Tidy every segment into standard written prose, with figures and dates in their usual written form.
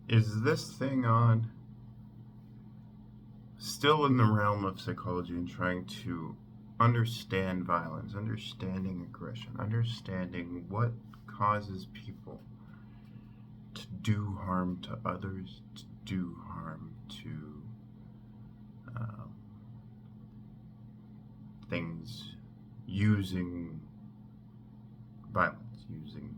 Is this thing on? Still in the realm of psychology and trying to understand violence, understanding aggression, understanding what causes people to do harm to others, to do harm to um, things using violence, using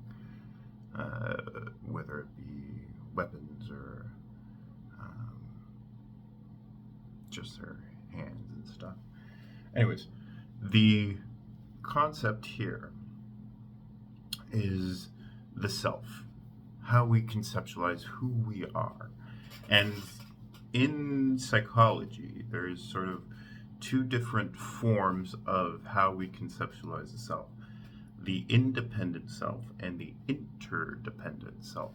whether it be weapons or um, just their hands and stuff. Anyways, the concept here is the self, how we conceptualize who we are. And in psychology, there's sort of two different forms of how we conceptualize the self: the independent self and the interdependent self.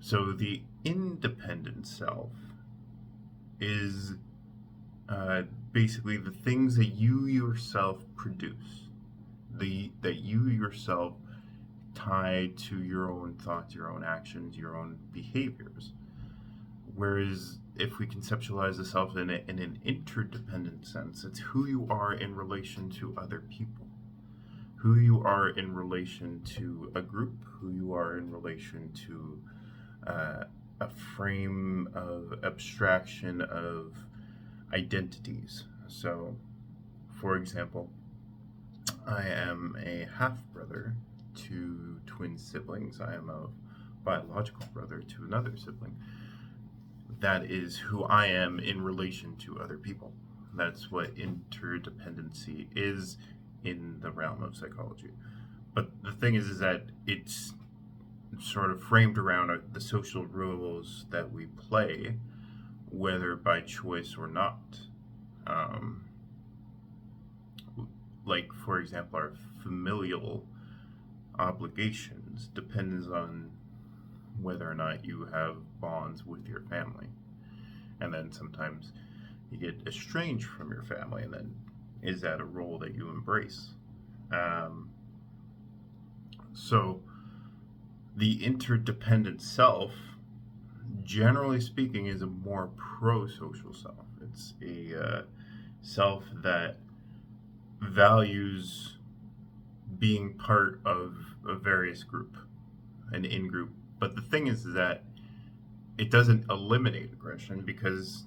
So the independent self is basically the things that you yourself produce, that you yourself tie to your own thoughts, your own actions, your own behaviors. Whereas if we conceptualize the self in an interdependent sense, it's who you are in relation to other people, who you are in relation to a group, who you are in relation to a frame of abstraction of identities. So, for example, I am a half brother to twin siblings. I am a biological brother to another sibling. That is who I am in relation to other people. That's what interdependency is in the realm of psychology. But the thing is that it's sort of framed around the social rules that we play, whether by choice or not. Like, for example, our familial obligations depends on whether or not you have bonds with your family. And then sometimes you get estranged from your family, and then is that a role that you embrace? So the interdependent self, generally speaking, is a more pro-social self. It's a self that values being part of a various group, an in-group. But the thing is that it doesn't eliminate aggression, because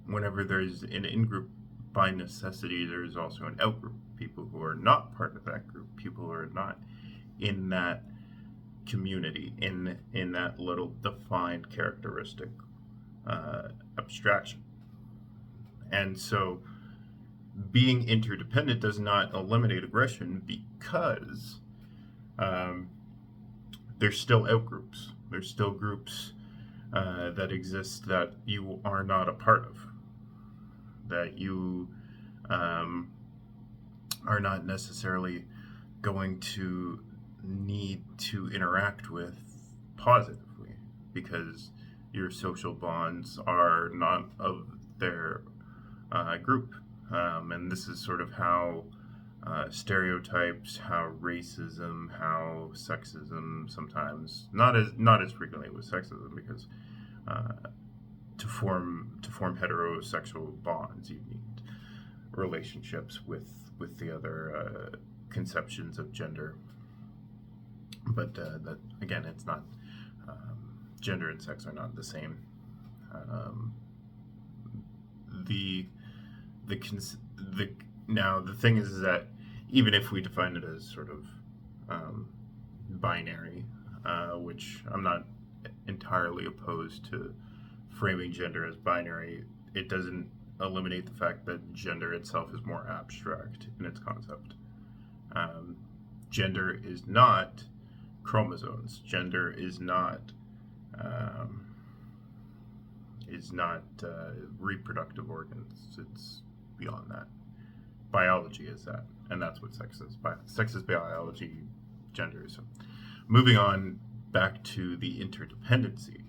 whenever there's an in-group, by necessity, there's also an out-group. People who are not part of that group, people who are not in that community, in that little defined characteristic abstraction. And so being interdependent does not eliminate aggression, because there's still outgroups. There's still groups that exist that you are not a part of, that you are not necessarily going to need to interact with positively, because your social bonds are not of their group. And this is sort of how stereotypes, how racism, how sexism, sometimes not as frequently with sexism, because to form heterosexual bonds, you need relationships with the other conceptions of gender. But that, again, it's not, gender and sex are not the same. The Now the thing is that even if we define it as sort of binary, which I'm not entirely opposed to framing gender as binary, it doesn't eliminate the fact that gender itself is more abstract in its concept. Gender is not chromosomes. Gender is not reproductive organs. It's beyond that. Biology is that, and that's what sex is. Sex is biology, gender is. So, moving on back to the interdependency,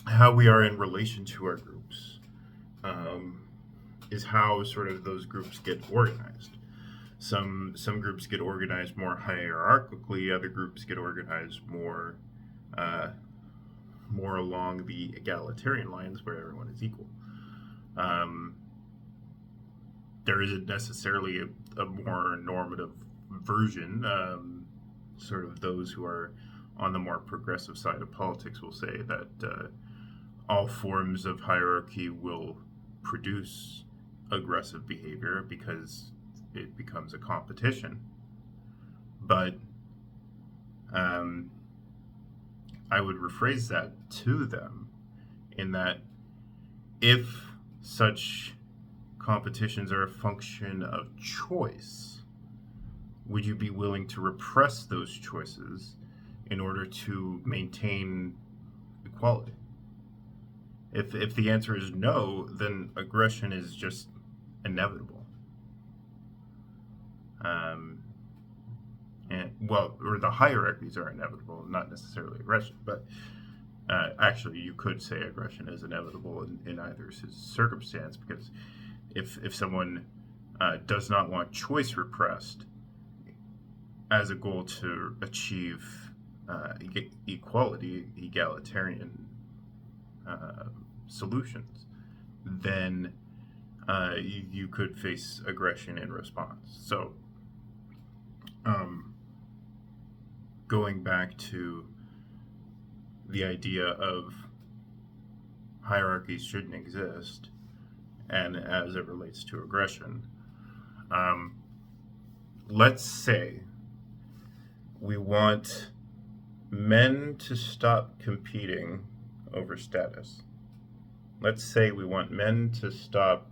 how we are in relation to our groups is how sort of those groups get organized. Some groups get organized more hierarchically. Other groups get organized more more along the egalitarian lines where everyone is equal. Um, there isn't necessarily a more normative version. Sort of those who are on the more progressive side of politics will say that all forms of hierarchy will produce aggressive behavior because it becomes a competition. But I would rephrase that to them in that if such competitions are a function of choice, would you be willing to repress those choices in order to maintain equality? If the answer is no, then aggression is just inevitable. Or the hierarchies are inevitable, not necessarily aggression, but actually you could say aggression is inevitable in either circumstance, because if someone does not want choice repressed as a goal to achieve equality, egalitarian solutions, then you could face aggression in response. So, going back to the idea of hierarchies shouldn't exist, and as it relates to aggression, let's say we want men to stop competing over status. Let's say we want men to stop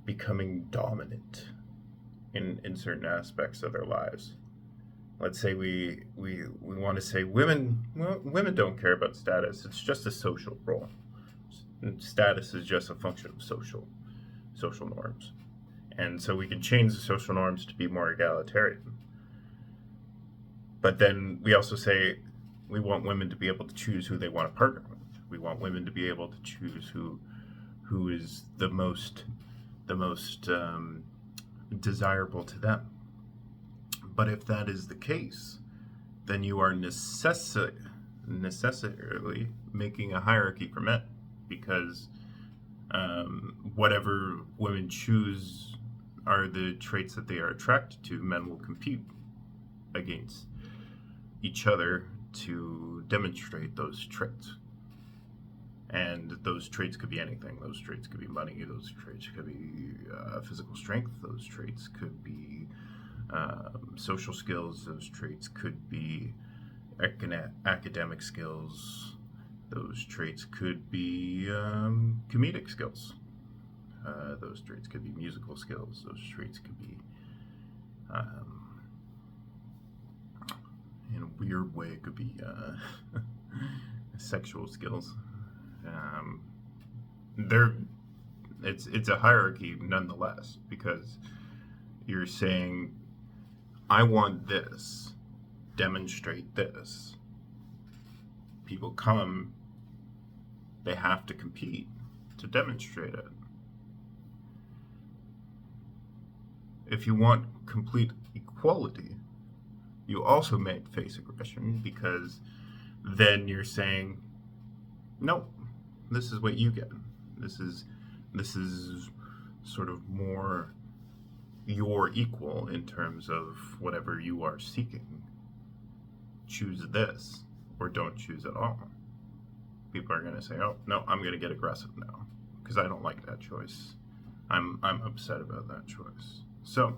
becoming dominant in certain aspects of their lives. Let's say we want to say women don't care about status. It's just a social role. Status is just a function of social norms. And so we can change the social norms to be more egalitarian. But then we also say we want women to be able to choose who they want to partner with. We want women to be able to choose who is the most desirable to them. But if that is the case, then you are necessarily making a hierarchy for men, because whatever women choose are the traits that they are attracted to. Men will compete against each other to demonstrate those traits. And those traits could be anything. Those traits could be money. Those traits could be physical strength. Those traits could be social skills. Those traits could be academic skills. Those traits could be comedic skills. Those traits could be musical skills. Those traits could be, in a weird way, it could be sexual skills. It's a hierarchy nonetheless, because you're saying, I want this, demonstrate this. People come, they have to compete to demonstrate it. If you want complete equality, you also may face aggression, because then you're saying, no, this is what you get. This is sort of more your equal in terms of whatever you are seeking. Choose this or don't choose at all. People are going to say, oh, no, I'm going to get aggressive now because I don't like that choice. I'm upset about that choice. So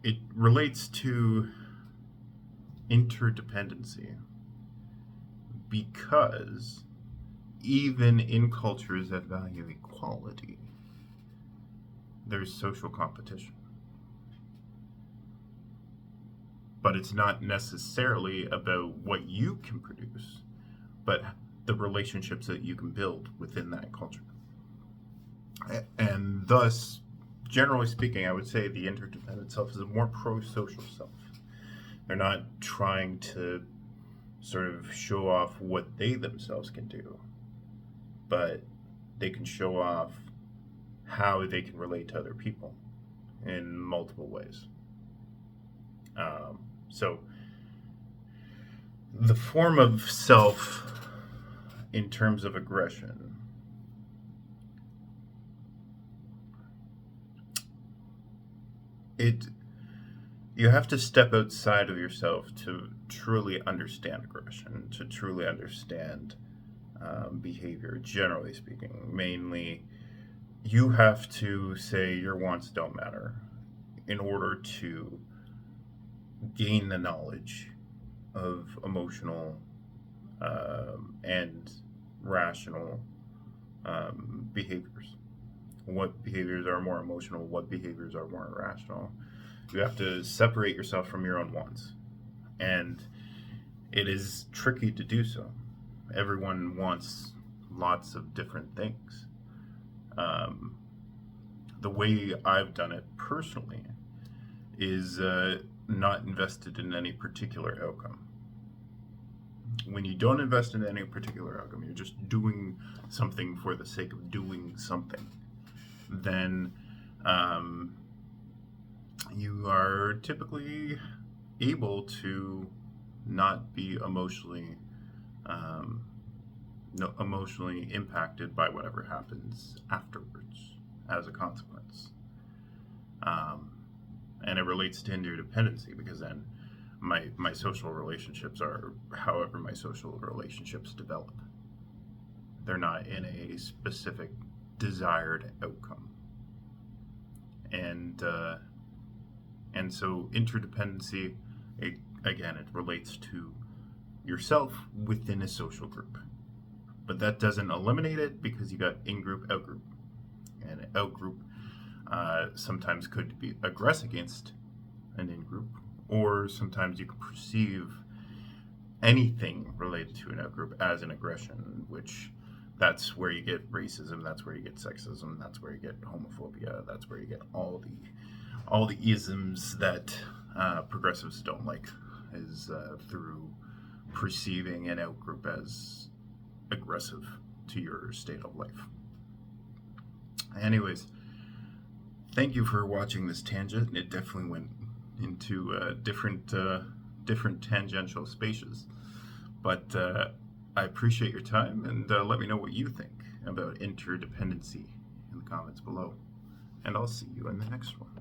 it relates to interdependency, because even in cultures that value equality, there's social competition. But it's not necessarily about what you can produce, but the relationships that you can build within that culture. And thus, generally speaking, I would say the interdependent self is a more pro-social self. They're not trying to sort of show off what they themselves can do, but they can show off how they can relate to other people in multiple ways. So The form of self in terms of aggression, you have to step outside of yourself to truly understand aggression, to truly understand behavior, generally speaking. Mainly, you have to say your wants don't matter in order to gain the knowledge of emotional and rational behaviors. What behaviors are more emotional? What behaviors are more irrational? You have to separate yourself from your own wants. And it is tricky to do so. Everyone wants lots of different things. The way I've done it personally is not invested in any particular outcome. When you don't invest in any particular outcome, you're just doing something for the sake of doing something, then you are typically able to not be emotionally emotionally impacted by whatever happens afterwards as a consequence. And it relates to interdependency, because then my social relationships are however my social relationships develop. They're not in a specific desired outcome. And so interdependency, it relates to yourself within a social group. But that doesn't eliminate it, because you got in-group, out-group. And out-group sometimes could be aggress against an in-group, or sometimes you can perceive anything related to an out-group as an aggression, which that's where you get racism, that's where you get sexism, that's where you get homophobia, that's where you get all the isms that progressives don't like, is through perceiving an out-group as aggressive to your state of life. Anyways, thank you for watching this tangent. It definitely went into different tangential spaces, but I appreciate your time, and let me know what you think about interdependency in the comments below, and I'll see you in the next one.